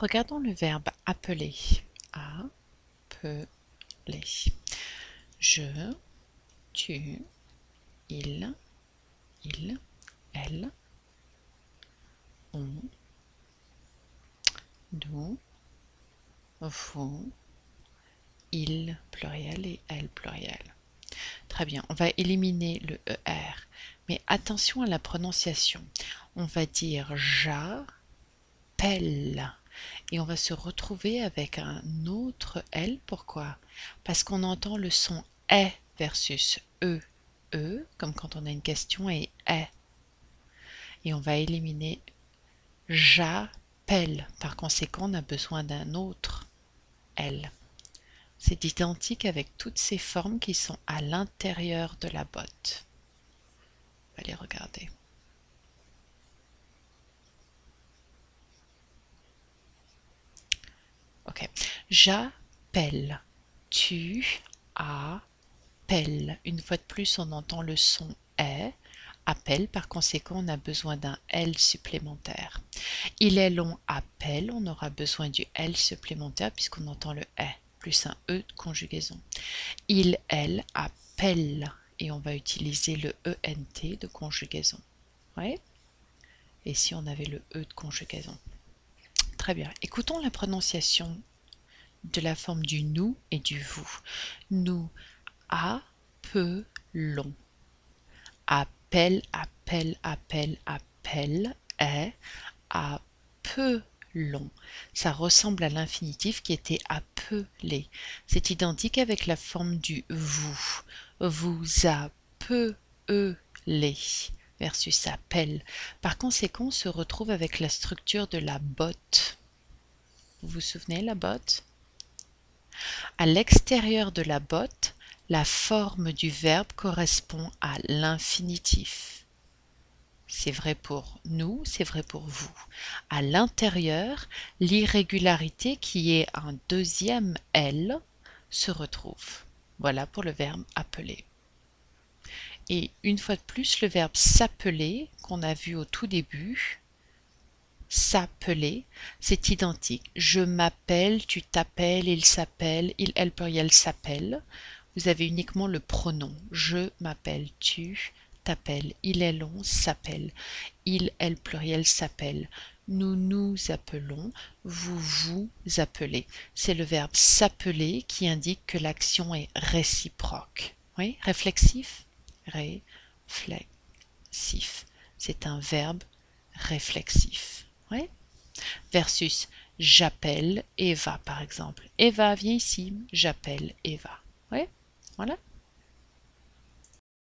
Regardons le verbe appeler. Appeler. Je, tu, il, elle, on, nous, vous, il pluriel et elle pluriel. Très bien, on va éliminer le ER, mais attention à la prononciation. On va dire j'appelle et on va se retrouver avec un autre L. Pourquoi? Parce qu'on entend le son est versus comme quand on a une question et est. Et on va éliminer j'appelle. Par conséquent, on a besoin d'un autre L. C'est identique avec toutes ces formes qui sont à l'intérieur de la botte. On va les regarder. Ok. J'appelle. Tu appelles. Une fois de plus, on entend le son est. Appelle, par conséquent, on a besoin d'un L supplémentaire. Il est long, appelle, on aura besoin du L supplémentaire puisqu'on entend le est, plus un E de conjugaison. Il, elle, appelle, et on va utiliser le ENT de conjugaison. Ouais. Et si on avait le E de conjugaison. Très bien. Écoutons la prononciation de la forme du nous et du vous. Nous appelons. Appelle, appelle, appelle, appelle, est, appelons. Ça ressemble à l'infinitif qui était appeler. C'est identique avec la forme du vous. Vous appelez versus appelle. Par conséquent, on se retrouve avec la structure de la botte. Vous vous souvenez, la botte? À l'extérieur de la botte, la forme du verbe correspond à l'infinitif. C'est vrai pour nous, c'est vrai pour vous. À l'intérieur, l'irrégularité qui est un deuxième L se retrouve. Voilà pour le verbe appeler. Et une fois de plus, le verbe s'appeler, qu'on a vu au tout début, s'appeler, c'est identique. Je m'appelle, tu t'appelles, il s'appelle, il, elle pluriel s'appelle. Vous avez uniquement le pronom. Je m'appelle, tu t'appelles, il est long, s'appelle. Il, elle pluriel s'appelle. Nous nous appelons, vous vous appelez. C'est le verbe s'appeler qui indique que l'action est réciproque. Oui, réflexif? Réflexif. C'est un verbe réflexif. Oui. Versus j'appelle Eva par exemple. Eva, viens ici, j'appelle Eva. Oui, voilà.